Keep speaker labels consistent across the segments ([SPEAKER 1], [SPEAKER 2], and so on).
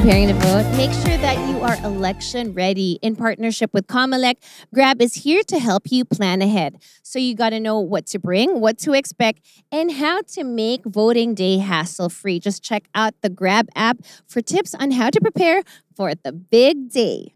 [SPEAKER 1] preparing to vote, make sure that you are election ready. In partnership with Comelec, Grab is here to help you plan ahead. So you got to know what to bring, what to expect, and how to make voting day hassle-free. Just check out the Grab app for tips on how to prepare for the big day.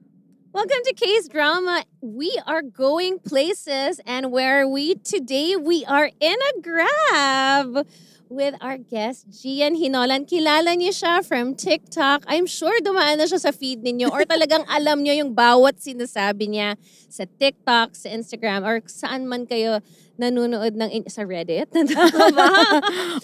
[SPEAKER 1] Welcome to Case Drama. We are going places, and where are we today? We are in a Grab with our guest, Gian Hinolan. Kilala niyo siya from TikTok. I'm sure dumaan na siya sa feed ninyo or talagang alam niyo yung bawat sinasabi niya sa TikTok, sa Instagram, or saan man kayo nanonood sa Reddit.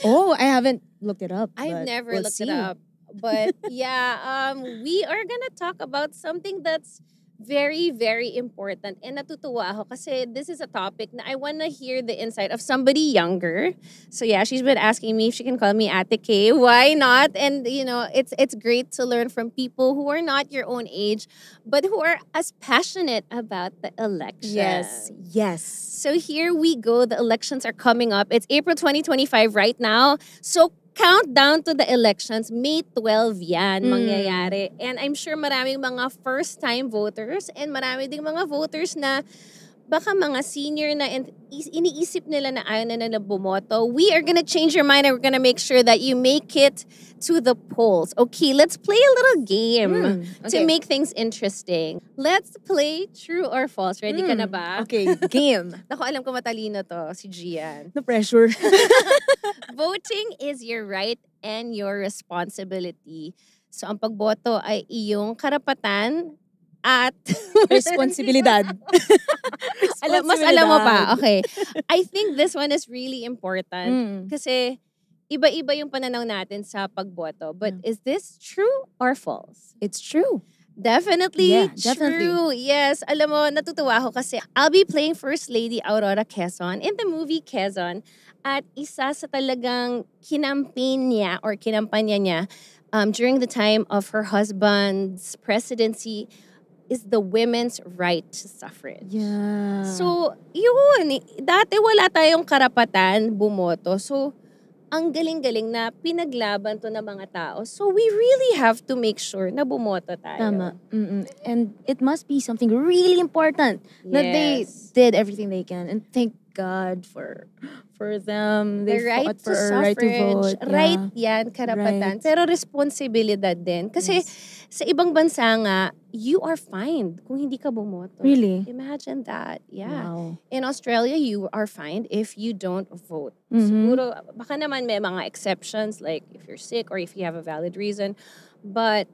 [SPEAKER 2] Oh, I haven't looked it up.
[SPEAKER 1] I've never looked it up. But yeah, we are gonna talk about something that's very, very important. And natutuwa ako kasi this is a topic na I wanna hear the insight of somebody younger. So yeah, she's been asking me if she can call me Ate K. Why not? And you know, it's great to learn from people who are not your own age, but who are as passionate about the election.
[SPEAKER 2] Yes.
[SPEAKER 1] So here we go. The elections are coming up. It's April 2025 right now. So countdown to the elections, May 12 yan mangyayari. And I'm sure maraming mga first-time voters and marami ding mga voters na baka mga senior na iniisip nila na ayaw na nila bumoto. We are gonna change your mind and we're gonna make sure that you make it to the polls. Okay, let's play a little game to make things interesting. Let's play true or false. Ready ka na ba?
[SPEAKER 2] Okay, game.
[SPEAKER 1] Naku, alam ko matalino to, si Gian.
[SPEAKER 2] No pressure.
[SPEAKER 1] Voting is your right and your responsibility. So ang pagboto ay iyong karapatan at
[SPEAKER 2] Responsibilidad.
[SPEAKER 1] Mas alam mo pa. Okay. I think this one is really important kasi iba-iba yung pananaw natin sa pagboto. But is this true or false?
[SPEAKER 2] It's true.
[SPEAKER 1] Definitely
[SPEAKER 2] Yeah, definitely.
[SPEAKER 1] true. Yes. Alam mo, natutuwa ako kasi I'll be playing First Lady Aurora Quezon in the movie Quezon. At isa sa talagang kinampanya niya during the time of her husband's presidency is the women's right to suffrage.
[SPEAKER 2] Yeah.
[SPEAKER 1] So, yun. Dati wala tayong karapatan bumoto. So, ang galing-galing na pinaglaban to ng mga tao. So, we really have to make sure na bumoto tayo.
[SPEAKER 2] Tama. And it must be something really important that they did everything they can. And thank God for them. They
[SPEAKER 1] The right
[SPEAKER 2] fought for
[SPEAKER 1] to
[SPEAKER 2] our right to
[SPEAKER 1] suffrage.
[SPEAKER 2] vote. Yeah.
[SPEAKER 1] Right yan, karapatan.
[SPEAKER 2] Right.
[SPEAKER 1] Pero responsibilidad din. Kasi sa ibang bansa nga, you are fined kung hindi ka bumoto.
[SPEAKER 2] Really?
[SPEAKER 1] Imagine that. Yeah.
[SPEAKER 2] Wow.
[SPEAKER 1] In Australia, you are fined if you don't vote. Siguro, baka naman may mga exceptions like if you're sick or if you have a valid reason. But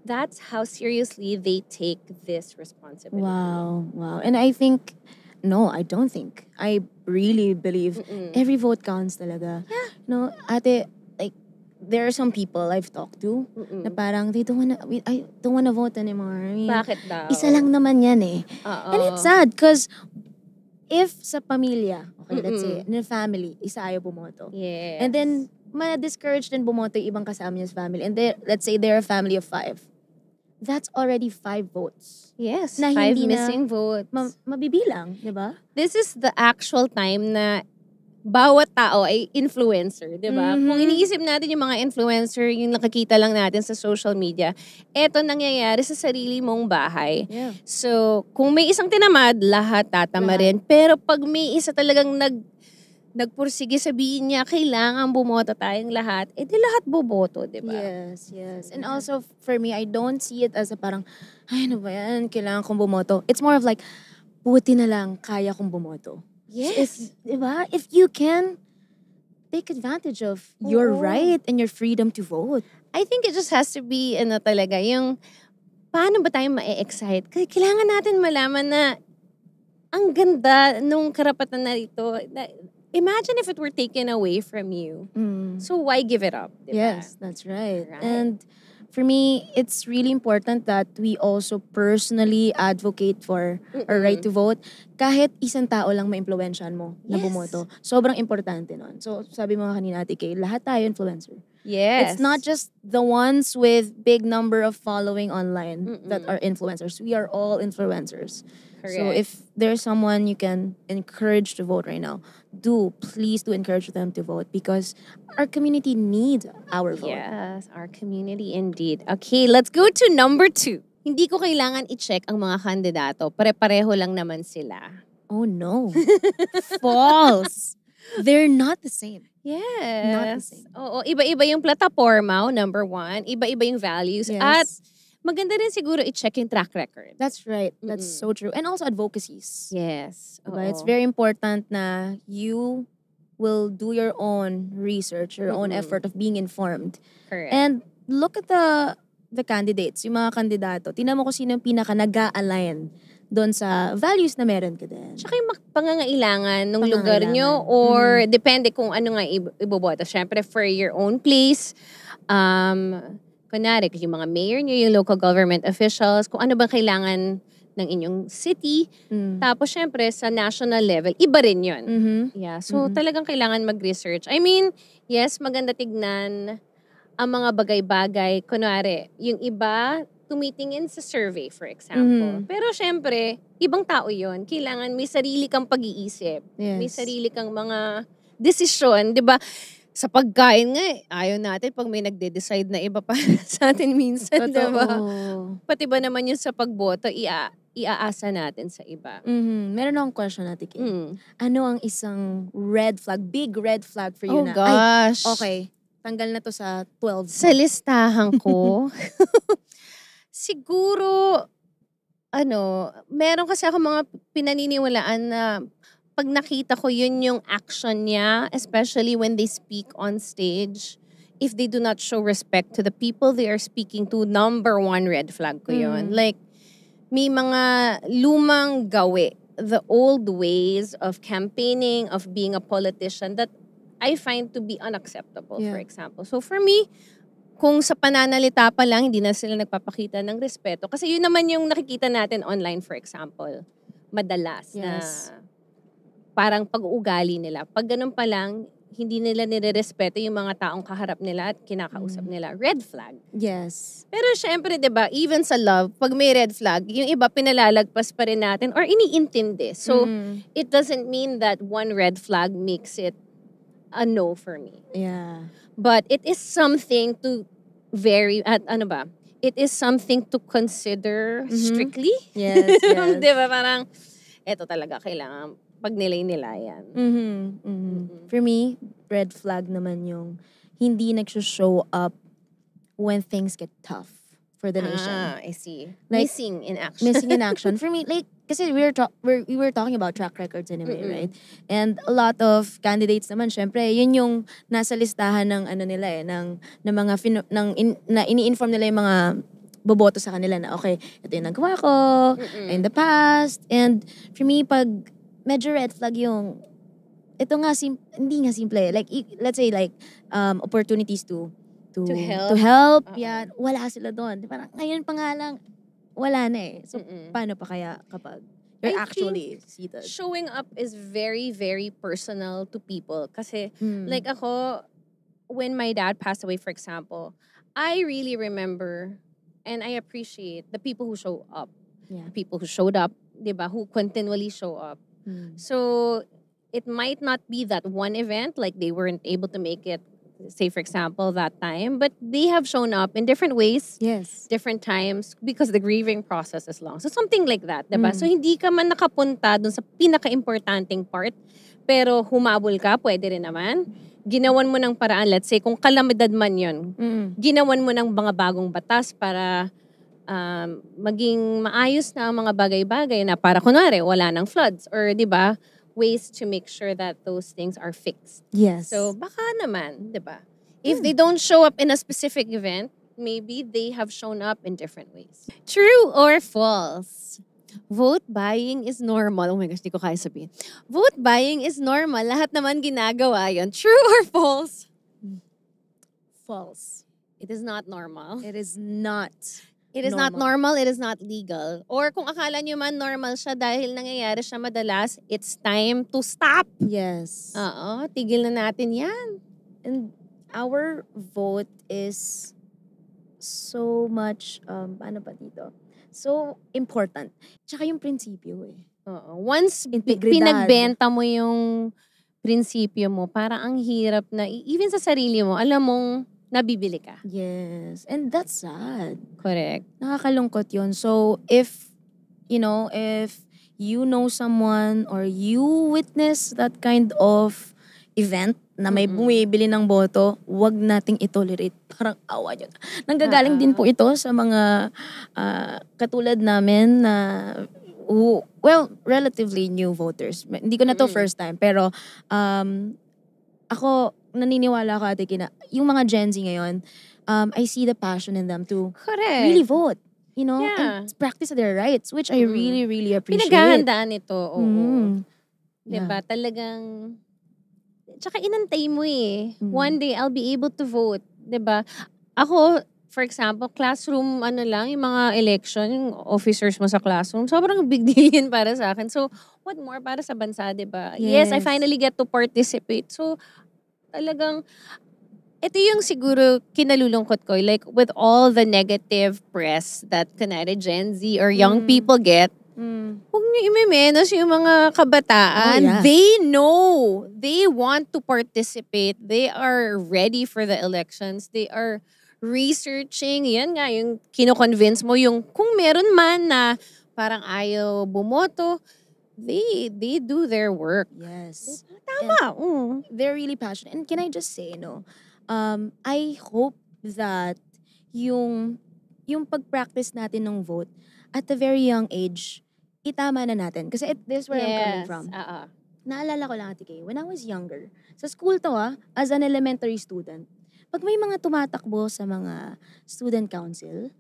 [SPEAKER 1] that's how seriously they take this responsibility.
[SPEAKER 2] Wow. And I think, no, I don't think. I really believe every vote counts talaga.
[SPEAKER 1] Yeah.
[SPEAKER 2] No, ate, like, there are some people I've talked to na parang I don't wanna vote anymore. I mean,
[SPEAKER 1] Bakit daw?
[SPEAKER 2] isa lang naman yan eh.
[SPEAKER 1] Oo.
[SPEAKER 2] And it's sad because if sa pamilya, okay, let's say, in a family, isa ayaw bumoto.
[SPEAKER 1] Yes.
[SPEAKER 2] And then, ma-discourage din bumoto yung ibang kasama niya sa family. And let's say they're a family of 5. That's already 5 votes.
[SPEAKER 1] Yes,
[SPEAKER 2] Na
[SPEAKER 1] 5
[SPEAKER 2] hindi na
[SPEAKER 1] missing votes.
[SPEAKER 2] Mabibilang, di ba?
[SPEAKER 1] This is the actual time na bawat tao ay influencer, di ba? Kung iniisip natin yung mga influencer, yung nakakita lang natin sa social media, eto nangyayari sa sarili mong bahay.
[SPEAKER 2] Yeah.
[SPEAKER 1] So, kung may isang tinamad, lahat tatama rin. Pero pag may isa talagang nagpursige, sabihin niya, kailangan bumoto tayong lahat, di lahat boboto, di ba?
[SPEAKER 2] Yes. And also, for me, I don't see it as a parang, ay, ano ba yan? Kailangan kong bumoto. It's more of like, buti na lang, kaya kong bumoto.
[SPEAKER 1] Yes.
[SPEAKER 2] Diba? If you can, take advantage of your right and your freedom to vote.
[SPEAKER 1] I think it just has to be, talaga, yung, paano ba tayo ma-excite? Kailangan natin malaman na, ang ganda nung karapatan na ito. Imagine if it were taken away from you. So why give it up? Diba?
[SPEAKER 2] Yes, that's right. And for me, it's really important that we also personally advocate for our right to vote. Kahit isang tao lang ma-impluwensyahan mo na bumoto. Sobrang importante nun. So, sabi mo kanina, Ate Kay, lahat tayo influencer.
[SPEAKER 1] Yes.
[SPEAKER 2] It's not just the ones with big number of following online that are influencers. We are all influencers.
[SPEAKER 1] Correct.
[SPEAKER 2] So if there's someone you can encourage to vote right now, please do encourage them to vote because our community needs our vote.
[SPEAKER 1] Yes, our community indeed. Okay, let's go to number 2. Hindi ko kailangan i-check ang mga kandidato. Pare-pareho lang naman sila.
[SPEAKER 2] Oh no. False. They're not the same.
[SPEAKER 1] Yes.
[SPEAKER 2] Not the same.
[SPEAKER 1] Oo, iba-iba yung plataforma, number 1. Iba-iba yung values.
[SPEAKER 2] Yes.
[SPEAKER 1] At maganda rin siguro i-check yung track record.
[SPEAKER 2] That's right. That's so true. And also advocacies.
[SPEAKER 1] Yes.
[SPEAKER 2] Diba? It's very important na you will do your own research, your own effort of being informed.
[SPEAKER 1] Correct.
[SPEAKER 2] And look at the candidates, yung mga kandidato. Tingnan mo kung sino yung pinaka nag-a-align doon sa values na meron ka din.
[SPEAKER 1] Tsaka yung pangangailangan ng lugar nyo or depende kung ano nga iboboto. Siyempre, for your own place, kunwari, yung mga mayor nyo, yung local government officials, kung ano ba kailangan ng inyong city. Tapos, syempre, sa national level, iba rin yun. Yeah. So, talagang kailangan mag-research. I mean, yes, maganda tignan ang mga bagay-bagay. Kunwari, yung iba, tumitingin sa survey, for example. Pero syempre, ibang tao yon. Kailangan may sarili kang pag-iisip.
[SPEAKER 2] Yes.
[SPEAKER 1] May sarili kang mga desisyon. Diba? Sa pagkain nga, ayaw natin pag may nagde-decide na iba para sa atin minsan. Diba? Pati ba naman yung sa pagboto, iaasa natin sa iba.
[SPEAKER 2] Meron akong question natin, Kim. Ano ang isang red flag, big red flag for you
[SPEAKER 1] Oh
[SPEAKER 2] na?
[SPEAKER 1] gosh.
[SPEAKER 2] Ay, okay. Tanggal na to sa 12.
[SPEAKER 1] Sa listahan ko, siguro, meron kasi ako mga pinaniniwalaan na pag nakita ko yun yung action niya, especially when they speak on stage, if they do not show respect to the people they are speaking to, number 1 red flag ko yun. Like, may mga lumang gawi, the old ways of campaigning, of being a politician that I find to be unacceptable, for example. So for me, kung sa pananalita pa lang, hindi na sila nagpapakita ng respeto. Kasi yun naman yung nakikita natin online, for example. Madalas na parang pag-uugali nila. Pag ganun pa lang, hindi nila nire-respeto yung mga taong kaharap nila at kinakausap nila. Red flag.
[SPEAKER 2] Yes.
[SPEAKER 1] Pero syempre, 'di ba, even sa love, pag may red flag, yung iba pinalalagpas pa rin natin or iniintindi. So, it doesn't mean that one red flag makes it a no for me.
[SPEAKER 2] Yeah.
[SPEAKER 1] But it is something to it is something to consider strictly.
[SPEAKER 2] Yes, yes.
[SPEAKER 1] 'Di ba, parang eto talaga kailangan pagnilay-nilayan.
[SPEAKER 2] For me, red flag naman yung hindi nagsushow up when things get tough for the nation.
[SPEAKER 1] I see.
[SPEAKER 2] Like,
[SPEAKER 1] missing in action.
[SPEAKER 2] Missing in action. For me, like, kasi we were talking about track records anyway, right? And a lot of candidates naman, syempre, yun yung nasa listahan ng ano nila ng mga na ini-inform nila yung mga boboto sa kanila na okay, ito yung nagawa ko in the past. And for me, pag medyo red flag yung ito nga hindi nga simple. Like let's say like opportunities to help. Yeah, wala sila doon. Parang ngayon pa nga lang wala na eh. So paano pa kaya kapag you're actually seated?
[SPEAKER 1] Showing up is very, very personal to people. Kasi like ako, when my dad passed away, for example, I really remember and I appreciate the people who show up.
[SPEAKER 2] Yeah.
[SPEAKER 1] The people who showed up, diba, who continually show up. So, it might not be that one event, like they weren't able to make it, say for example, that time, but they have shown up in different ways, different times, because the grieving process is long. So, something like that, diba? So, hindi ka man nakapunta dun sa pinaka-importanting part, pero humabol ka, pwede rin naman. Ginawan mo ng paraan, let's say, kung kalamidad man yun, ginawan mo ng mga bagong batas para maging maayos na ang mga bagay-bagay na para kunwari wala ng floods or 'di ba ways to make sure that those things are fixed.
[SPEAKER 2] Yes.
[SPEAKER 1] So baka naman, 'di ba? If they don't show up in a specific event, maybe they have shown up in different ways. True or false? Vote buying is normal. Oh my gosh, di ko kaya sabihin. Vote buying is normal. Lahat naman ginagawa yon. True or false?
[SPEAKER 2] False.
[SPEAKER 1] It is not normal.
[SPEAKER 2] It is not.
[SPEAKER 1] It is not normal, it is not legal. Or kung akala nyo man normal siya dahil nangyayari siya madalas, it's time to stop.
[SPEAKER 2] Yes.
[SPEAKER 1] Oo, tigil na natin yan.
[SPEAKER 2] And our vote is so much, ano pa dito? So important. Tsaka yung prinsipyo eh.
[SPEAKER 1] Oo. Once
[SPEAKER 2] Integridad.
[SPEAKER 1] pinagbenta mo yung prinsipyo mo, parang ang hirap na, even sa sarili mo, alam mong nabibili ka.
[SPEAKER 2] Yes. And that's sad.
[SPEAKER 1] Correct.
[SPEAKER 2] Nakakalungkot yun. So, if you know someone or you witness that kind of event na may bumibili ng boto, wag nating itolerate. Parang awa nyo. Nanggagaling din po ito sa mga katulad namin na relatively new voters. Hindi ko na to first time, pero ako, naniniwala ako, Ate Kina, yung mga Gen Z ngayon, I see the passion in them to
[SPEAKER 1] Correct.
[SPEAKER 2] really vote.
[SPEAKER 1] Yeah.
[SPEAKER 2] And practice their rights, which I really, really appreciate.
[SPEAKER 1] Pinaghahandaan ito. Oo.
[SPEAKER 2] Yeah.
[SPEAKER 1] Diba? Talagang, tsaka inantay mo eh. One day, I'll be able to vote. Diba? Ako, for example, classroom, yung mga election, yung officers mo sa classroom, sobrang big deal yun para sa akin. So, what more para sa bansa, diba? Yes, I finally get to participate. So, talagang, ito yung siguro kinalulungkot ko, like with all the negative press that kunwari Gen Z or young people get, huwag niyo imimenos yung mga kabataan.
[SPEAKER 2] Oh, yeah.
[SPEAKER 1] They know. They want to participate. They are ready for the elections. They are researching. Yan nga, yung kino-convince mo yung kung meron man na parang ayaw bumoto, they do their work.
[SPEAKER 2] Yes.
[SPEAKER 1] Tama.
[SPEAKER 2] They're really passionate. And can I just say, I hope that yung pag-practice natin ng vote at a very young age, itama na natin. Kasi this is where I'm coming from. Naalala ko lang, Ate Kay, when I was younger, sa school to as an elementary student, pag may mga tumatakbo sa mga student council,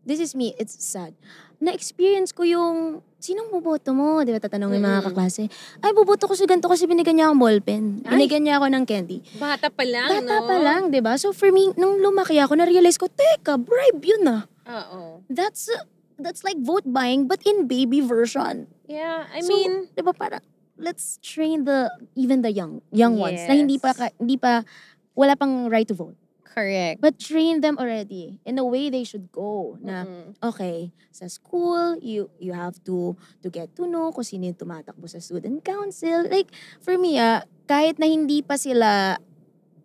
[SPEAKER 2] this is me, it's sad. Na-experience ko yung, sinong boboto mo? Di ba tatanungin mga kaklase? Ay, boboto ko sa ganito kasi binigyan niya akong ballpen. Binigyan niya ako ng candy.
[SPEAKER 1] Bata pa lang,
[SPEAKER 2] Bata pa lang, di ba? So for me, nung lumaki ako, na-realize ko, teka, bribe yun
[SPEAKER 1] Oo.
[SPEAKER 2] That's like vote buying but in baby version.
[SPEAKER 1] Yeah, I
[SPEAKER 2] So,
[SPEAKER 1] mean,
[SPEAKER 2] di ba parang, let's train even the young ones na hindi pa, wala pang right to vote.
[SPEAKER 1] correct.
[SPEAKER 2] But train them already in the way they should go. Na, okay, sa school, you have to get to know kung sino yung tumatakbo sa student council. Like, for me, kahit na hindi pa sila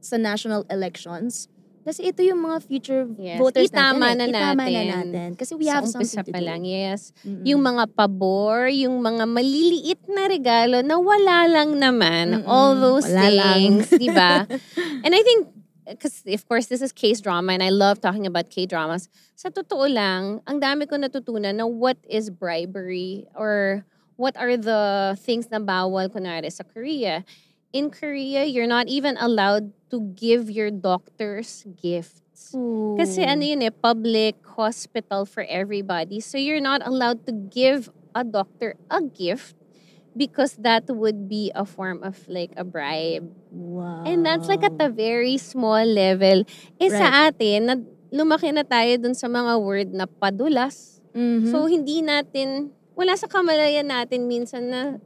[SPEAKER 2] sa national elections, kasi ito yung mga future voters
[SPEAKER 1] Itama
[SPEAKER 2] natin.
[SPEAKER 1] Itama
[SPEAKER 2] na natin. Kasi we have something to
[SPEAKER 1] pa
[SPEAKER 2] do.
[SPEAKER 1] lang, yes. Yung mga pabor, yung mga maliliit na regalo na wala lang naman. All those
[SPEAKER 2] Wala
[SPEAKER 1] things, di ba? And I think, because of course this is case drama and I love talking about K-dramas. Sa totoo lang, ang dami ko natutunan na what is bribery or what are the things na bawal kunwari sa Korea. In Korea, you're not even allowed to give your doctors gifts.
[SPEAKER 2] Ooh.
[SPEAKER 1] Kasi public hospital for everybody. So you're not allowed to give a doctor a gift because that would be a form of like a bribe.
[SPEAKER 2] Wow.
[SPEAKER 1] And that's like at a very small level. Sa atin, lumaki na tayo dun sa mga word na padulas. So hindi natin, wala sa kamalayan natin minsan na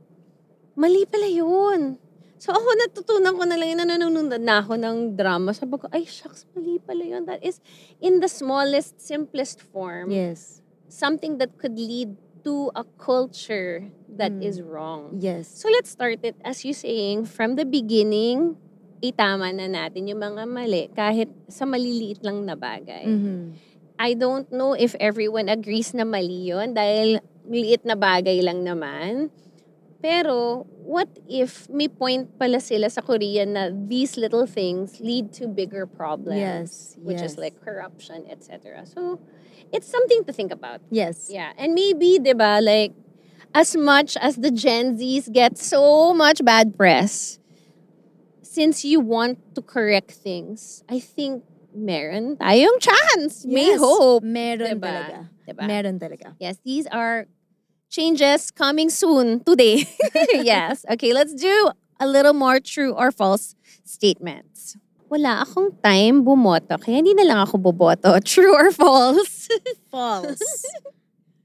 [SPEAKER 1] mali pala yun. So ako natutunan ko na lang yun, nanonood na ako ng drama. Sabi ko, ay shucks, mali pala yun. That is in the smallest, simplest form.
[SPEAKER 2] Yes.
[SPEAKER 1] Something that could lead to a culture that is wrong.
[SPEAKER 2] Yes.
[SPEAKER 1] So let's start it, as you saying, from the beginning, itama na natin yung mga mali kahit sa maliliit lang na bagay. I don't know if everyone agrees na mali yun dahil liit na bagay lang naman. Pero what if may point pala sila sa Korea na these little things lead to bigger problems, which is like corruption, etc. So it's something to think about.
[SPEAKER 2] Yes.
[SPEAKER 1] Yeah, and maybe, diba, like, as much as the Gen Zs get so much bad press, since you want to correct things, I think meron tayong chance. May hope.
[SPEAKER 2] Meron
[SPEAKER 1] Diba?
[SPEAKER 2] talaga.
[SPEAKER 1] Diba?
[SPEAKER 2] Meron talaga.
[SPEAKER 1] Yes, these are changes coming soon today. Yes. Okay, let's do a little more true or false statements. Wala akong time bumoto, kaya hindi na lang ako boboto. True or false?
[SPEAKER 2] False.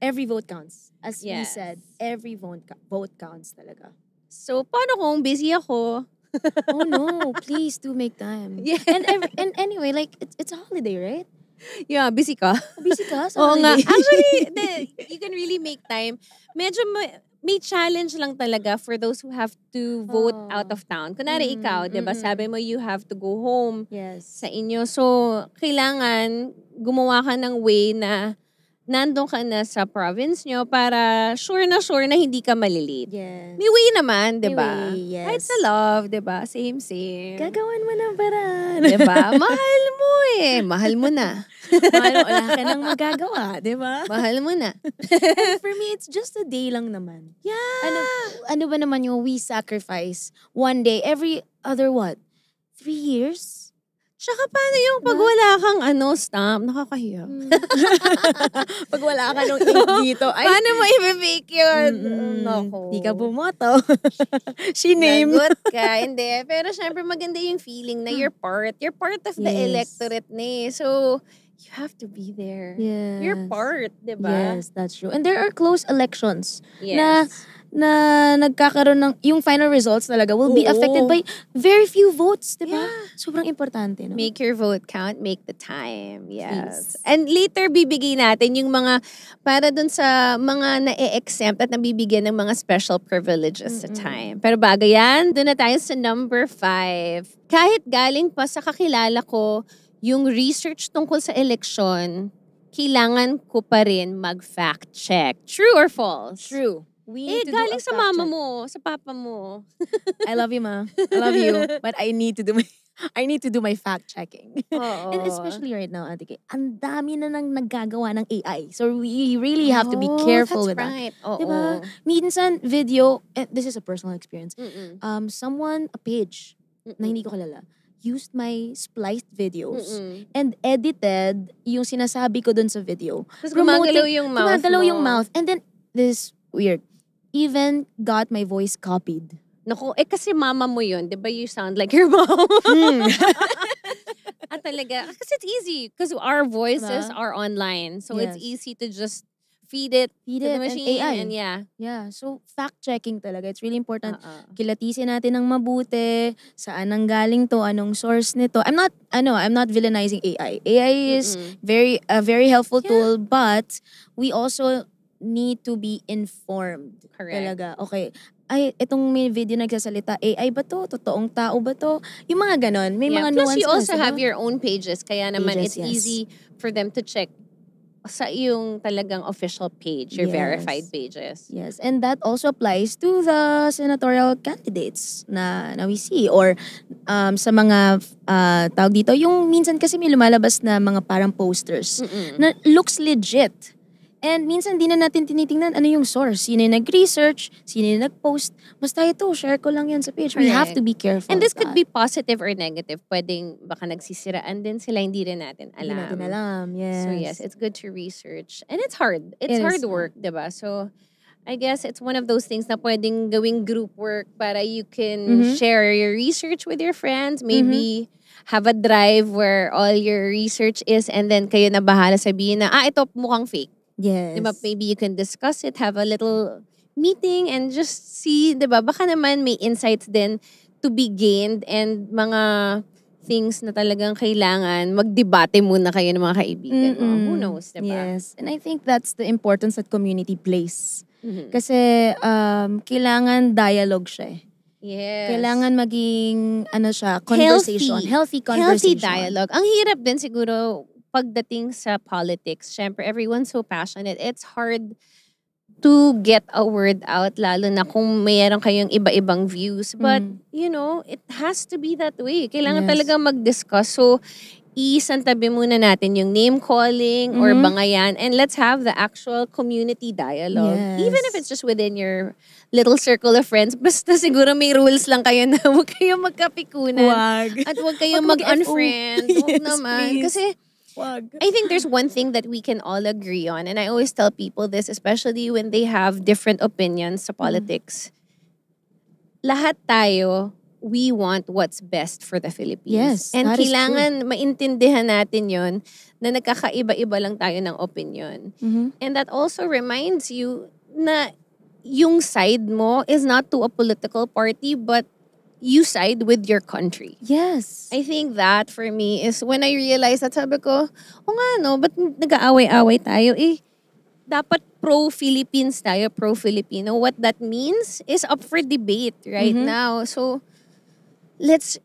[SPEAKER 2] Every vote counts. As we
[SPEAKER 1] Yes.
[SPEAKER 2] said, every vote counts talaga.
[SPEAKER 1] So, paano kung busy ako?
[SPEAKER 2] Oh no, please do make time.
[SPEAKER 1] Yeah.
[SPEAKER 2] And anyway, like it's a holiday, right?
[SPEAKER 1] Yeah, busy ka.
[SPEAKER 2] Busy ka sa
[SPEAKER 1] Oo nga.
[SPEAKER 2] holiday.
[SPEAKER 1] Actually, you can really make time. Medyo may challenge lang talaga for those who have to vote out of town. Kunwari ikaw, di ba? Sabi mo you have to go home
[SPEAKER 2] Yes.
[SPEAKER 1] sa inyo. So, kailangan gumawa ka ng way na nandun ka na sa province nyo para sure na hindi ka malilate.
[SPEAKER 2] Yes.
[SPEAKER 1] May way naman, di
[SPEAKER 2] May
[SPEAKER 1] ba?
[SPEAKER 2] way, yes.
[SPEAKER 1] Kahit sa love, di ba? Same.
[SPEAKER 2] Gagawan mo ng paraan.
[SPEAKER 1] Di ba? Mahal mo eh. Mahal mo na.
[SPEAKER 2] Wala ka nang magagawa, di ba?
[SPEAKER 1] Mahal mo na.
[SPEAKER 2] And for me, it's just a day lang naman.
[SPEAKER 1] Yeah.
[SPEAKER 2] Ano ba naman yung we sacrifice one day every other what? 3 years?
[SPEAKER 1] Tsaka paano yung pag wala kang stamp? Nakakahiya.
[SPEAKER 2] Pag wala ka nung ink dito, ay,
[SPEAKER 1] Paano mo i-fake yun?
[SPEAKER 2] Di ka bumoto. She named.
[SPEAKER 1] Lagot ka. Hindi. Pero syempre maganda yung feeling na you're part of the
[SPEAKER 2] Yes.
[SPEAKER 1] electorate na eh. So, you have to be there.
[SPEAKER 2] Yes.
[SPEAKER 1] You're part, di ba?
[SPEAKER 2] Yes, that's true. And there are close elections
[SPEAKER 1] Yes.
[SPEAKER 2] na nagkakaroon ng, yung final results talaga will be
[SPEAKER 1] Oo.
[SPEAKER 2] affected by very few votes, di ba?
[SPEAKER 1] Yeah.
[SPEAKER 2] Sobrang importante, no?
[SPEAKER 1] Make your vote count, make the time. Yes.
[SPEAKER 2] Please.
[SPEAKER 1] And later, bibigay natin yung mga, para dun sa mga na-exempt at nabibigyan ng mga special privileges sa time. Pero bago yan, dun na tayo sa number 5. Kahit galing pa sa kakilala ko, yung research tungkol sa eleksyon, kailangan ko pa rin mag-fact check. True or false?
[SPEAKER 2] True. We need to do
[SPEAKER 1] galing
[SPEAKER 2] a
[SPEAKER 1] sa
[SPEAKER 2] fact
[SPEAKER 1] mama
[SPEAKER 2] check.
[SPEAKER 1] mo, sa papa mo.
[SPEAKER 2] I love you, ma. I love you. But I need to do my fact checking.
[SPEAKER 1] Oo.
[SPEAKER 2] And especially right now, Ate Kay, ang dami na nang naggagawa ng AI. So we really have to be careful with that.
[SPEAKER 1] That's right. Oo.
[SPEAKER 2] Diba? Minsan, video, this is a personal experience.
[SPEAKER 1] Mm-mm.
[SPEAKER 2] A page na hindi ko kilala, used my spliced videos
[SPEAKER 1] Mm-mm.
[SPEAKER 2] and edited yung sinasabi ko dun sa video.
[SPEAKER 1] Tapos gumagalaw
[SPEAKER 2] Promoting-
[SPEAKER 1] yung mouth
[SPEAKER 2] Gumagalaw
[SPEAKER 1] mo.
[SPEAKER 2] yung mouth. And then, this is weird. Even got my voice copied.
[SPEAKER 1] Naku, kasi mama mo yun. Di ba you sound like your mom? Talaga. Kasi it's easy. Because our voices
[SPEAKER 2] Diba?
[SPEAKER 1] are online. So it's
[SPEAKER 2] Yes.
[SPEAKER 1] easy to just feed it
[SPEAKER 2] Feed
[SPEAKER 1] to the
[SPEAKER 2] it and
[SPEAKER 1] machine.
[SPEAKER 2] AI.
[SPEAKER 1] And yeah.
[SPEAKER 2] Yeah, so fact-checking talaga. It's really important.
[SPEAKER 1] Uh-uh.
[SPEAKER 2] Kilatisin natin ng mabuti, saan nang galing to, anong source nito. I'm not villainizing AI. AI is a very helpful tool, but we also need to be informed.
[SPEAKER 1] Correct.
[SPEAKER 2] Talaga. Okay. Ay, itong may video nagsasalita, AI ba to? Totoong tao ba to? Yung mga ganon. May
[SPEAKER 1] Yeah.
[SPEAKER 2] mga
[SPEAKER 1] Plus you
[SPEAKER 2] nuances.
[SPEAKER 1] also have your own pages. Kaya naman it's
[SPEAKER 2] Pages, yes.
[SPEAKER 1] easy for them to check sa yung talagang official page, your
[SPEAKER 2] Yes.
[SPEAKER 1] verified pages.
[SPEAKER 2] Yes, and that also applies to the senatorial candidates na we see or sa mga tawag dito, yung minsan kasi may lumalabas na mga parang posters na looks legit. And minsan di na natin tinitingnan ano yung source. Sino yung nag-research, sino yung nag-post. Basta ito, share ko lang yan sa page. We have
[SPEAKER 1] Correct.
[SPEAKER 2] to be careful.
[SPEAKER 1] And this
[SPEAKER 2] of
[SPEAKER 1] could
[SPEAKER 2] that.
[SPEAKER 1] be positive or negative. Pwedeng baka nagsisiraan din sila, hindi rin natin
[SPEAKER 2] Hindi
[SPEAKER 1] alam.
[SPEAKER 2] natin alam. Yes.
[SPEAKER 1] So yes, it's good to research. And it's hard. It's
[SPEAKER 2] It is
[SPEAKER 1] hard work, diba? So I guess it's one of those things na pwedeng gawing group work para you can share your research with your friends. Maybe have a drive where all your research is and then kayo na bahala sabihin na, ito mukhang fake.
[SPEAKER 2] Yes.
[SPEAKER 1] Diba? Maybe you can discuss it, have a little meeting and just see, diba? Baka naman may insights din to be gained and mga things na talagang kailangan magdebate muna kayo ng mga kaibigan mo. Who knows, diba?
[SPEAKER 2] Yes. And I think that's the importance that community plays.
[SPEAKER 1] Mhm.
[SPEAKER 2] Kasi kailangan dialogue siya eh.
[SPEAKER 1] Yes.
[SPEAKER 2] Kailangan maging siya, conversation. Healthy
[SPEAKER 1] Healthy
[SPEAKER 2] conversation.
[SPEAKER 1] dialogue. Ang hirap din siguro pagdating sa politics. Syempre, everyone's so passionate. It's hard to get a word out, lalo na kung mayroon kayong iba-ibang views. But, it has to be that way. Kailangan
[SPEAKER 2] Yes.
[SPEAKER 1] talaga mag-discuss. So, isantabi muna natin yung name-calling or bangayan and let's have the actual community dialogue.
[SPEAKER 2] Yes.
[SPEAKER 1] Even if it's just within your little circle of friends, basta siguro may rules lang kayo na huwag kayong magkapikunan.
[SPEAKER 2] Wag.
[SPEAKER 1] At huwag kayong
[SPEAKER 2] Wag
[SPEAKER 1] mag-unfriend. Huwag
[SPEAKER 2] Yes,
[SPEAKER 1] naman.
[SPEAKER 2] please.
[SPEAKER 1] Kasi
[SPEAKER 2] Wag.
[SPEAKER 1] I think there's one thing that we can all agree on, and I always tell people this, especially when they have different opinions sa politics. Lahat tayo, we want what's best for the Philippines.
[SPEAKER 2] Yes,
[SPEAKER 1] And
[SPEAKER 2] that is
[SPEAKER 1] kailangan maintindihan natin yon na nagkakaiba-iba lang tayo ng opinion. And that also reminds you na yung side mo is not to a political party, but you side with your country.
[SPEAKER 2] Yes.
[SPEAKER 1] I think that for me is when I realized that sabi ko, o nga no, ba't nag-aaway-away tayo? Dapat pro-Philippines tayo, pro-Filipino. What that means is up for debate right now. So, let's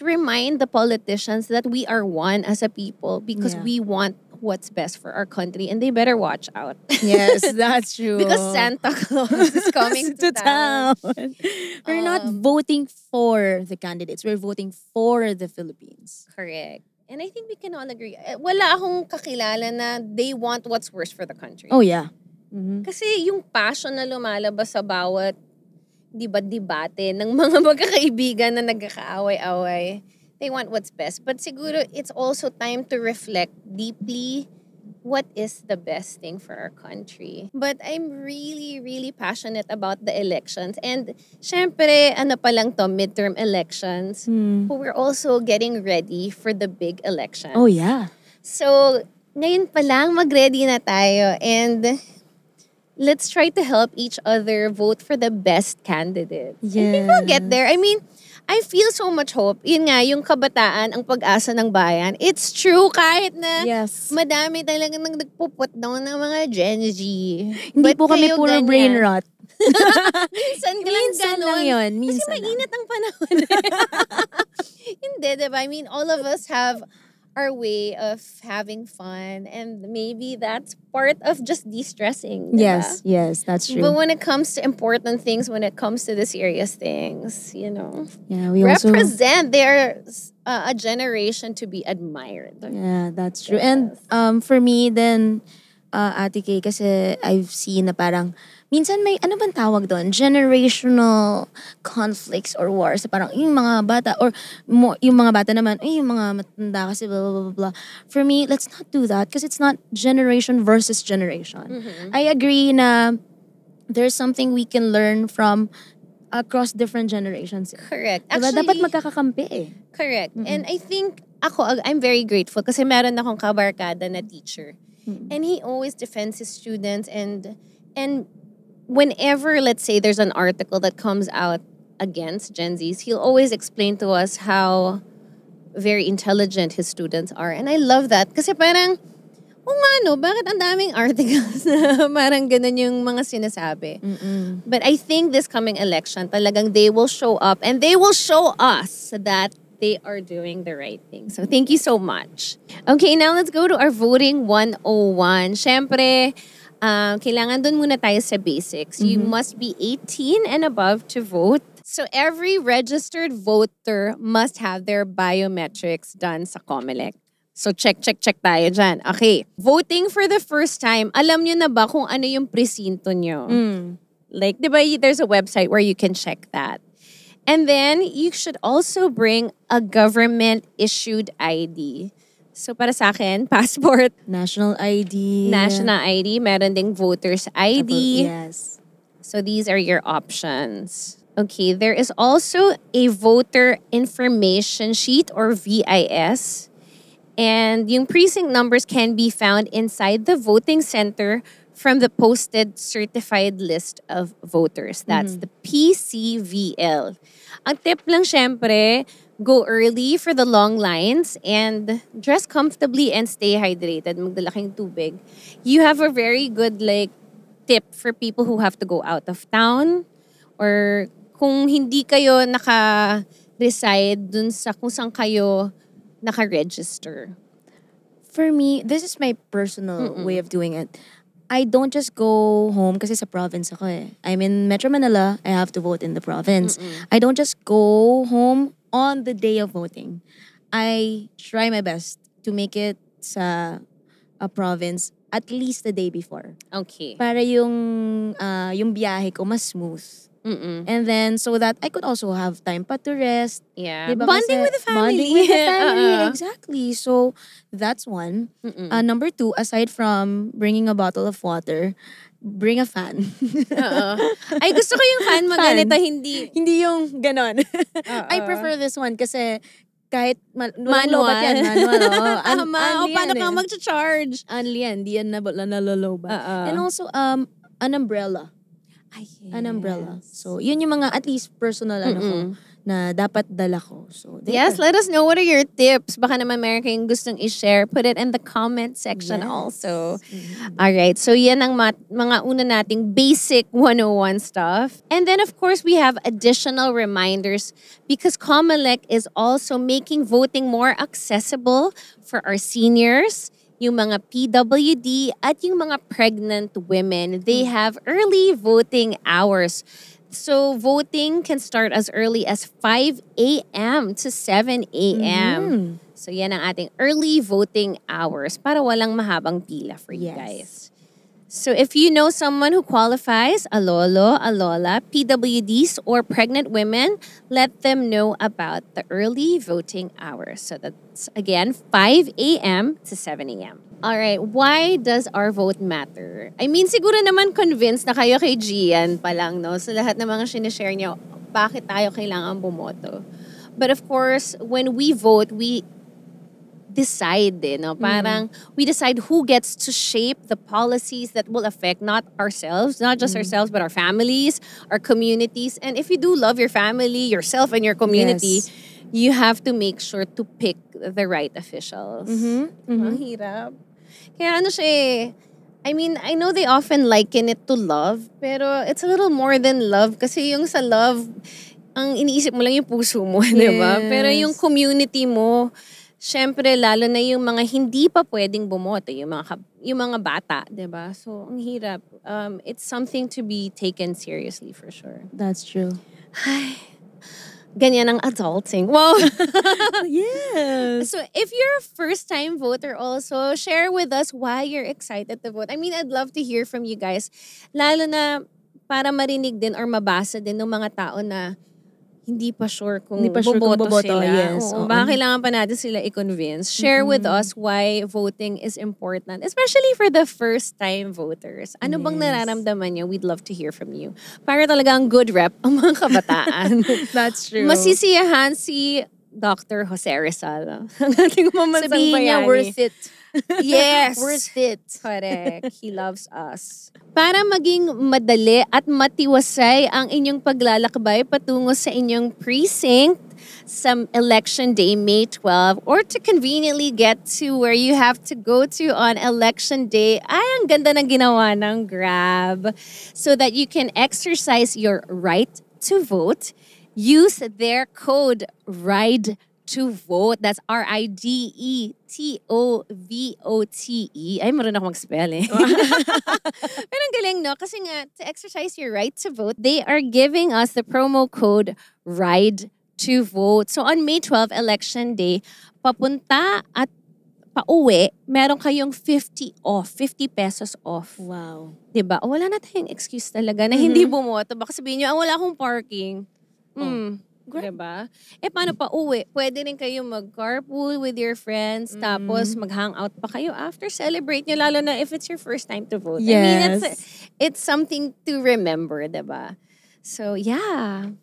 [SPEAKER 1] remind the politicians that we are one as a people because we want what's best for our country and they better watch out.
[SPEAKER 2] Yes, that's true.
[SPEAKER 1] Because Santa Claus is coming to town.
[SPEAKER 2] We're not voting for the candidates. We're voting for the Philippines.
[SPEAKER 1] Correct. And I think we can all agree. Wala akong kakilala na they want what's worst for the country.
[SPEAKER 2] Oh, yeah.
[SPEAKER 1] Kasi yung passion na lumalabas sa bawat debate ng mga magkakaibigan na nagkakaaway-away, they want what's best. But siguro it's also time to reflect deeply what is the best thing for our country. But I'm really, really passionate about the elections. And syempre, ano pa lang to, midterm elections. But we're also getting ready for the big election.
[SPEAKER 2] Oh, yeah.
[SPEAKER 1] So, ngayon pa lang mag-ready na tayo. And let's try to help each other vote for the best candidate.
[SPEAKER 2] Yes.
[SPEAKER 1] I think we'll get there. I mean, I feel so much hope. Yun nga, yung kabataan, ang pag-asa ng bayan. It's true kahit na madami talagang nagpo-put down ng mga Gen Z.
[SPEAKER 2] Hindi po kami puro
[SPEAKER 1] ganyan.
[SPEAKER 2] brain rot.
[SPEAKER 1] Minsan ka lang
[SPEAKER 2] Minsan
[SPEAKER 1] ganun.
[SPEAKER 2] lang yun.
[SPEAKER 1] Kasi
[SPEAKER 2] Minsan
[SPEAKER 1] mainit ang panahon. Hindi, diba? I mean, all of us have our way of having fun and maybe that's part of just de-stressing. Diba?
[SPEAKER 2] Yes, that's true.
[SPEAKER 1] But when it comes to important things, when it comes to the serious things, you know,
[SPEAKER 2] we
[SPEAKER 1] represent. They're a generation to be admired.
[SPEAKER 2] Yeah, that's true. And for me then, Ate Kay, kasi I've seen na parang minsan may, ano bang tawag doon? Generational conflicts or wars. Parang yung mga bata, or yung mga bata naman, yung mga matanda kasi blah, blah, blah, blah. For me, let's not do that because it's not generation versus generation. I agree na there's something we can learn from across different generations.
[SPEAKER 1] Correct.
[SPEAKER 2] Diba?
[SPEAKER 1] Actually,
[SPEAKER 2] dapat magkakakampi eh.
[SPEAKER 1] Correct. And I think, I'm very grateful kasi meron akong kabarkada na teacher. And he always defends his students and whenever, let's say, there's an article that comes out against Gen Zs, he'll always explain to us how very intelligent his students are. And I love that. Kasi parang, bakit ang daming articles na parang ganun yung mga sinasabi. But I think this coming election, talagang they will show up and they will show us that they are doing the right thing. So thank you so much. Okay, now let's go to our voting 101. Syempre, kailangan dun muna tayo sa basics. You must be 18 and above to vote. So every registered voter must have their biometrics done sa COMELEC. So check tayo dyan. Okay, voting for the first time, alam nyo na ba kung ano yung presinto nyo? Like, di ba, there's a website where you can check that. And then, you should also bring a government-issued ID. So, para sa akin, passport.
[SPEAKER 2] National ID.
[SPEAKER 1] Meron ding voter's ID.
[SPEAKER 2] Yes.
[SPEAKER 1] So, these are your options. Okay, there is also a voter information sheet or VIS. And yung precinct numbers can be found inside the voting center from the posted certified list of voters. That's the PCVL. Ang tip lang syempre, go early for the long lines and dress comfortably and stay hydrated. Magdala kayong tubig. You have a very good tip for people who have to go out of town or kung hindi kayo naka-reside dun sa kung saan kayo naka-register.
[SPEAKER 2] For me, this is my personal way of doing it. I don't just go home kasi sa province ako eh. I'm in Metro Manila, I have to vote in the province. I don't just go home on the day of voting. I try my best to make it sa a province at least the day before.
[SPEAKER 1] Okay.
[SPEAKER 2] Para yung biyahe ko mas smooth. And then, so that I could also have time pa to rest.
[SPEAKER 1] Yeah.
[SPEAKER 2] Diba?
[SPEAKER 1] Bonding with the family.
[SPEAKER 2] Bonding with the family, exactly. So, that's one. Number two, aside from bringing a bottle of water, bring a fan.
[SPEAKER 1] Ay, gusto ko yung fan mo ganito, hindi
[SPEAKER 2] yung ganon. I prefer this one kasi kahit
[SPEAKER 1] manual.
[SPEAKER 2] Manual.
[SPEAKER 1] O paano ka mag-charge?
[SPEAKER 2] Only yan, di yan nalolobat. And also, an umbrella. an umbrella. So, yun yung mga at least personal ko na dapat dala ko. So,
[SPEAKER 1] Yes, let us know what are your tips. Baka naman meron kayong gustong i-share. Put it in the comment section also. Alright, so yan ang mga una nating basic 101 stuff. And then of course, we have additional reminders because COMELEC is also making voting more accessible for our seniors, yung mga PWD, at yung mga pregnant women. They have early voting hours. So voting can start as early as 5 a.m. to 7 a.m. So yan ang ating early voting hours para walang mahabang pila for you guys. So if you know someone who qualifies, a lolo, a lola, PWDs, or pregnant women, let them know about the early voting hours. So that's, again, 5 a.m. to 7 a.m. All right, why does our vote matter? I mean, siguro naman convinced na kayo kay Gian pa lang, no? So lahat ng mga sinishare niyo, bakit tayo kailangan bumoto? But of course, when we vote, we decide, no? Parang we decide who gets to shape the policies that will affect not ourselves, not just ourselves, but our families, our communities. And if you do love your family, yourself, and your community, you have to make sure to pick the right officials. Ang hirap. Kaya ano siya eh, I mean, I know they often liken it to love, pero it's a little more than love kasi yung sa love, ang iniisip mo lang yung puso mo, di ba? Pero yung community mo, syempre, lalo na yung mga hindi pa pwedeng bumoto, yung mga bata, di ba? So, ang hirap. It's something to be taken seriously for sure.
[SPEAKER 2] That's true.
[SPEAKER 1] Ay, ganyan ang adulting. Wow!
[SPEAKER 2] Yes!
[SPEAKER 1] So, if you're a first-time voter also, share with us why you're excited to vote. I mean, I'd love to hear from you guys. Lalo na para marinig din or mabasa din ng mga tao na hindi pa sure kung boboto sila.
[SPEAKER 2] Yes.
[SPEAKER 1] Baka kailangan pa natin sila i-convince. Share with us why voting is important, especially for the first-time voters. Ano bang nararamdaman niyo? We'd love to hear from you. Para talagang good rep ang mga kabataan.
[SPEAKER 2] That's true.
[SPEAKER 1] Masisiyahan si Dr. Jose Rizal. Ang ating mamansang bayani.
[SPEAKER 2] Sabihin niya, worth it.
[SPEAKER 1] Yes.
[SPEAKER 2] Worth it.
[SPEAKER 1] Correct. He loves us. Para maging madali at matiwasay ang inyong paglalakbay patungo sa inyong precinct sa election day, May 12, or to conveniently get to where you have to go to on election day, ay, ang ganda ng ginawa ng Grab. So that you can exercise your right to vote, use their code RIDE to vote. That's RIDETOVOTE. Ay, marunong ako mag-spell eh. Pero ang galing, no? Kasi nga, to exercise your right to vote, they are giving us the promo code RIDE to vote. So on May 12, election day, papunta at pauwi, meron kayong 50 pesos off.
[SPEAKER 2] Wow.
[SPEAKER 1] Diba? O, wala na tayong excuse talaga na hindi bumoto. Baka sabihin nyo, wala akong parking. Diba? Eh, paano pa uwi? Pwede rin kayo mag-carpool with your friends, tapos mag-hangout pa kayo after. Celebrate nyo, lalo na if it's your first time to vote.
[SPEAKER 2] Yes.
[SPEAKER 1] I mean, it's something to remember, diba? So, yeah.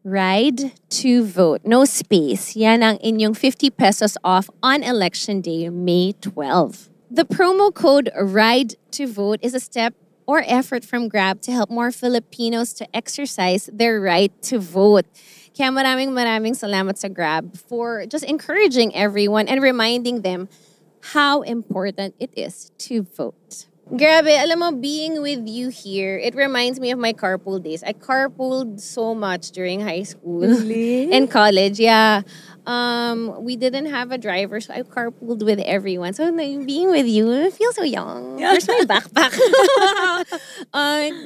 [SPEAKER 1] Ride to vote. No space. Yan ang inyong 50 pesos off on election day, May 12. The promo code RIDE to vote is a step or effort from Grab to help more Filipinos to exercise their right to vote. Kaya maraming salamat sa Grab for just encouraging everyone and reminding them how important it is to vote. Grabe, alam mo, being with you here, it reminds me of my carpool days. I carpooled so much during high school.
[SPEAKER 2] Really?
[SPEAKER 1] And college, yeah. We didn't have a driver, so I carpooled with everyone. So being with you, I feel so young. Where's my backpack?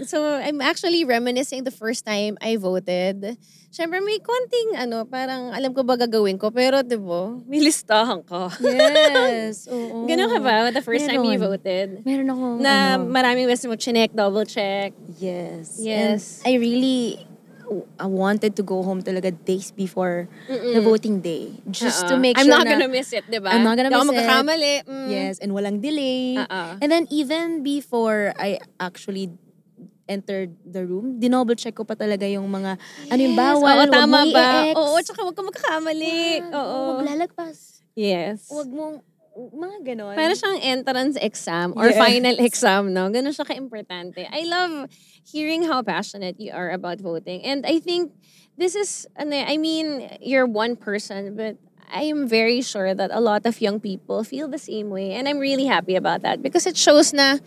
[SPEAKER 1] So I'm actually reminiscing the first time I voted. Siyempre may konting parang alam ko ba gagawin ko, pero diba, may listahan ka.
[SPEAKER 2] Yes. Oo.
[SPEAKER 1] Ganun ka ba the first time you voted?
[SPEAKER 2] Meron akong
[SPEAKER 1] Na maraming beses mo chinek, double check.
[SPEAKER 2] Yes.
[SPEAKER 1] Yes.
[SPEAKER 2] And I wanted to go home talaga days before the voting day. Just to make
[SPEAKER 1] I'm
[SPEAKER 2] sure
[SPEAKER 1] not gonna miss it, diba?
[SPEAKER 2] I'm not gonna miss it.
[SPEAKER 1] Magkakamali.
[SPEAKER 2] Yes, and walang delay. And then even before I actually entered the room, dinoble check ko pa talaga yung mga ano yung bawal,
[SPEAKER 1] Oo, tama ba?
[SPEAKER 2] i-ex.
[SPEAKER 1] Oo, tsaka wag ka magkakamali. Oo.
[SPEAKER 2] Huwag lalagpas.
[SPEAKER 1] Yes.
[SPEAKER 2] Huwag mga ganon.
[SPEAKER 1] Para siyang entrance exam or
[SPEAKER 2] Yes.
[SPEAKER 1] final exam, no? Ganun siya ka-importante. I love hearing how passionate you are about voting. And I think this is, I mean, you're one person, but I am very sure that a lot of young people feel the same way. And I'm really happy about that because it shows na,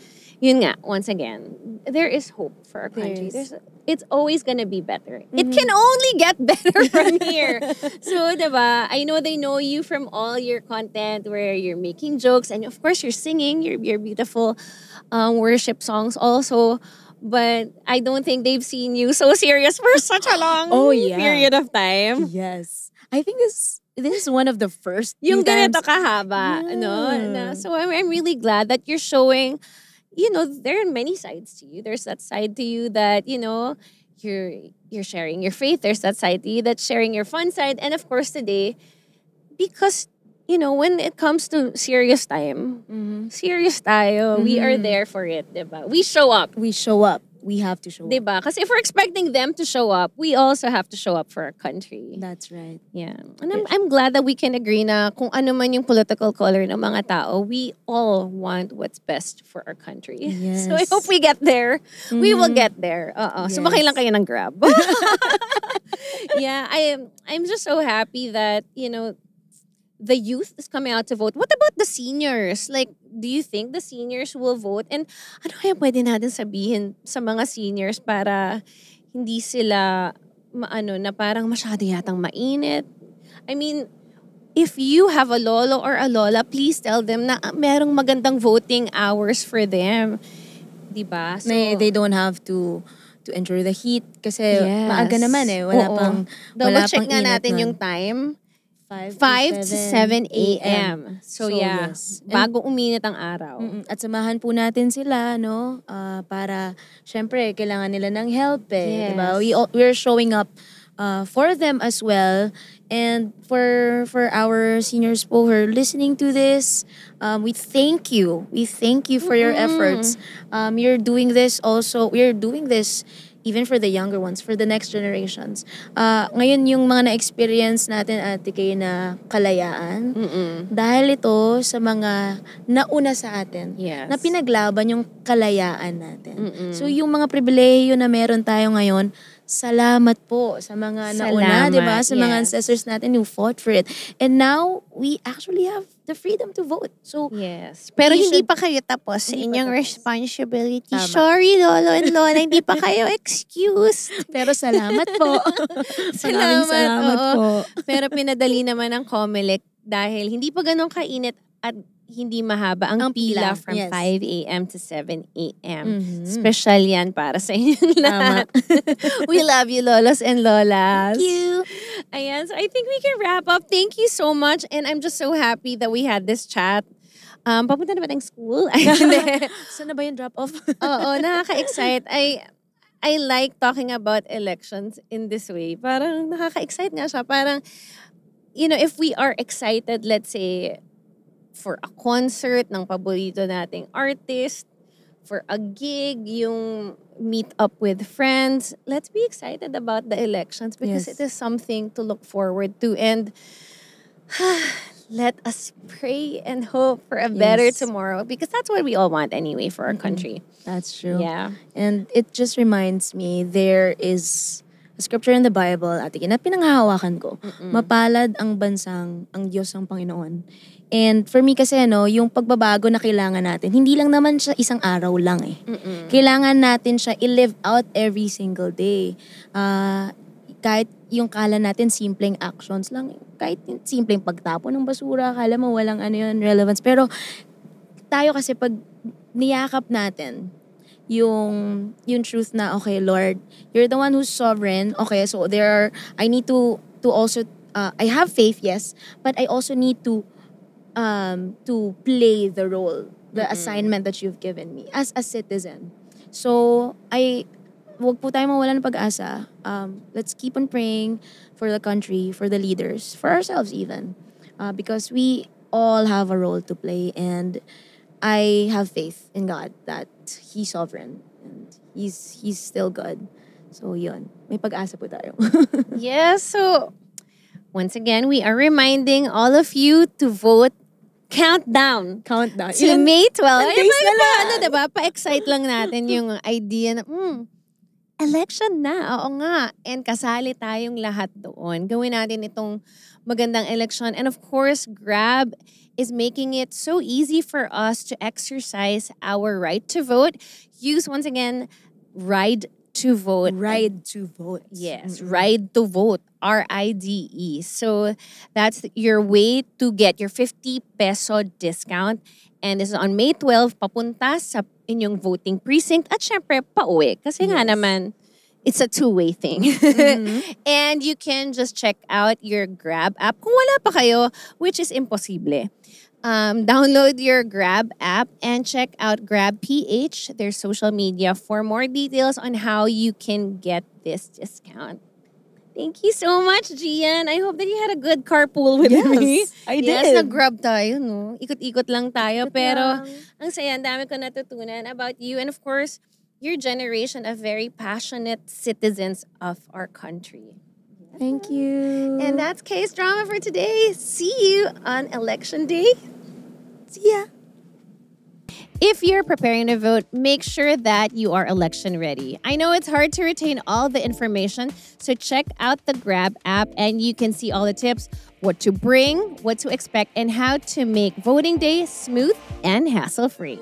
[SPEAKER 1] yun nga, once again, there is hope for our country.
[SPEAKER 2] There's-
[SPEAKER 1] It's always gonna be better. It can only get better from here. So, diba, I know they know you from all your content where you're making jokes and of course you're singing your beautiful worship songs also. But I don't think they've seen you so serious for such a long
[SPEAKER 2] Oh, yeah.
[SPEAKER 1] period of time.
[SPEAKER 2] Yes. I think this is one of the first
[SPEAKER 1] Yung
[SPEAKER 2] few times.
[SPEAKER 1] ganito kahaba, no?
[SPEAKER 2] Yeah.
[SPEAKER 1] So I'm really glad that you're showing, there are many sides to you. There's that side to you that, you're sharing your faith. There's that side to you that's sharing your fun side. And of course today, because, when it comes to serious time, serious tayo, we are there for it, diba? We show up.
[SPEAKER 2] We show up. We have to show up.
[SPEAKER 1] Diba? Because if we're expecting them to show up, we also have to show up for our country.
[SPEAKER 2] That's right.
[SPEAKER 1] Yeah. And I'm glad that we can agree na kung ano man yung political color ng mga tao, we all want what's best for our country.
[SPEAKER 2] Yes.
[SPEAKER 1] So I hope we get there. We will get there.
[SPEAKER 2] Yes.
[SPEAKER 1] Sumakay lang kayo ng Grab. Yeah, I'm just so happy that, the youth is coming out to vote. What about the seniors? Like, do you think the seniors will vote? And ano kaya pwede natin sabihin sa mga seniors para hindi sila na parang masyado yatang mainit? I mean, if you have a lolo or a lola, please tell them na merong magandang voting hours for them. Diba? So,
[SPEAKER 2] They don't have to endure the heat kasi
[SPEAKER 1] yes.
[SPEAKER 2] maaga naman eh. Wala
[SPEAKER 1] Oo.
[SPEAKER 2] pang
[SPEAKER 1] Double check nga
[SPEAKER 2] init
[SPEAKER 1] natin
[SPEAKER 2] nun.
[SPEAKER 1] yung time.
[SPEAKER 2] 5
[SPEAKER 1] 5 to 7 a.m. So yeah,
[SPEAKER 2] yes.
[SPEAKER 1] bago uminit ang araw.
[SPEAKER 2] At samahan po natin sila, no? Para, syempre, kailangan nila ng help eh.
[SPEAKER 1] Yes.
[SPEAKER 2] Diba? We're showing up for them as well. And for our seniors po who are listening to this, we thank you. We thank you for your efforts. We're doing this even for the younger ones, for the next generations. Ngayon yung mga na-experience natin, Ate Kay, na kalayaan, dahil ito sa mga nauna sa atin,
[SPEAKER 1] Yes.
[SPEAKER 2] na pinaglaban yung kalayaan natin. So yung mga pribilehiyo na meron tayo ngayon, salamat po sa mga nauna,
[SPEAKER 1] Salamat,
[SPEAKER 2] di ba? Sa mga
[SPEAKER 1] yes.
[SPEAKER 2] ancestors natin who fought for it. And now, we actually have the freedom to vote. So,
[SPEAKER 1] Yes. Pero
[SPEAKER 2] We
[SPEAKER 1] hindi
[SPEAKER 2] should-
[SPEAKER 1] pa kayo tapos sa
[SPEAKER 2] Hindi pa
[SPEAKER 1] inyong
[SPEAKER 2] tapos.
[SPEAKER 1] responsibility.
[SPEAKER 2] Tama.
[SPEAKER 1] Sorry, Lolo and Lola, hindi pa kayo excused.
[SPEAKER 2] pero salamat po. Maraming salamat
[SPEAKER 1] oo.
[SPEAKER 2] po.
[SPEAKER 1] Pero pinadali naman ng COMELEC dahil hindi pa ganun kainit at hindi mahaba ang
[SPEAKER 2] Ang
[SPEAKER 1] pila
[SPEAKER 2] pila,
[SPEAKER 1] from
[SPEAKER 2] yes.
[SPEAKER 1] 5 a.m. to 7 a.m.
[SPEAKER 2] Mhm.
[SPEAKER 1] Special yan para sa inyong lahat. We love you, Lolos and Lolas.
[SPEAKER 2] Thank you.
[SPEAKER 1] Ayan, so I think we can wrap up. Thank you so much and I'm just so happy that we had this chat. Papunta na ba tayong school? Hindi.
[SPEAKER 2] Saan na ba yung drop-off?
[SPEAKER 1] Oo, nakaka-excite. I like talking about elections in this way. Parang nakaka-excite nga siya. Parang, if we are excited, let's say, for a concert ng paborito nating artist, for a gig, yung meet up with friends, let's be excited about the elections because
[SPEAKER 2] Yes.
[SPEAKER 1] it is something to look forward to. And let us pray and hope for a better
[SPEAKER 2] Yes.
[SPEAKER 1] tomorrow because that's what we all want anyway for our country.
[SPEAKER 2] That's true.
[SPEAKER 1] Yeah.
[SPEAKER 2] And it just reminds me, there is a scripture in the Bible, Ate Kay, na pinanghahawakan ko. Mapalad ang bansang ang Diyos ang Panginoon. And for me kasi, yung pagbabago na kailangan natin, hindi lang naman siya isang araw lang eh. Kailangan natin siya i-live out every single day. Kahit yung kala natin simpleng actions lang, kahit yung simpleng pagtapon ng basura, kala mo walang relevance. Pero tayo kasi pag niyakap natin yung truth na, okay, Lord, you're the one who's sovereign. Okay, so I need to also, I have faith, yes, but I also need to play the role, the assignment that you've given me as a citizen. So, wag po tayo mawala ng pag-asa. Let's keep on praying for the country, for the leaders, for ourselves even. Because we all have a role to play and I have faith in God that He's sovereign and He's still good. So, yun. May pag-asa po tayo.
[SPEAKER 1] Yes, so once again, we are reminding all of you to vote countdown
[SPEAKER 2] Countdown.
[SPEAKER 1] to May 12.
[SPEAKER 2] Days na lang.
[SPEAKER 1] Ano, diba? Pa-excite lang natin yung idea na, election na. Oo nga. And kasali tayong lahat doon. Gawin natin itong magandang election. And of course, Grab is making it so easy for us to exercise our right to vote. Use, once again, Ride to Vote.
[SPEAKER 2] Ride to vote.
[SPEAKER 1] Yes, Ride to Vote. RIDE. So that's your way to get your 50 peso discount. And this is on May 12, papunta sa inyong voting precinct. At syempre, pauwi. Kasi nga naman, it's a two-way thing. And you can just check out your Grab app. Kung wala pa kayo, which is imposible. Download your Grab app and check out Grab PH, their social media, for more details on how you can get this discount. Thank you so much, Gian. I hope that you had a good carpool with me.
[SPEAKER 2] I
[SPEAKER 1] Yes,
[SPEAKER 2] did.
[SPEAKER 1] nag-grab tayo, no? Ikot-ikot lang tayo.
[SPEAKER 2] Ikot
[SPEAKER 1] pero
[SPEAKER 2] lang.
[SPEAKER 1] ang saya, ang dami ko natutunan about you. And of course, your generation of very passionate citizens of our country.
[SPEAKER 2] Thank you.
[SPEAKER 1] And that's Case Drama for today. See you on Election Day.
[SPEAKER 2] See ya.
[SPEAKER 1] If you're preparing to vote, make sure that you are election ready. I know it's hard to retain all the information, so check out the Grab app and you can see all the tips, what to bring, what to expect, and how to make voting day smooth and hassle-free.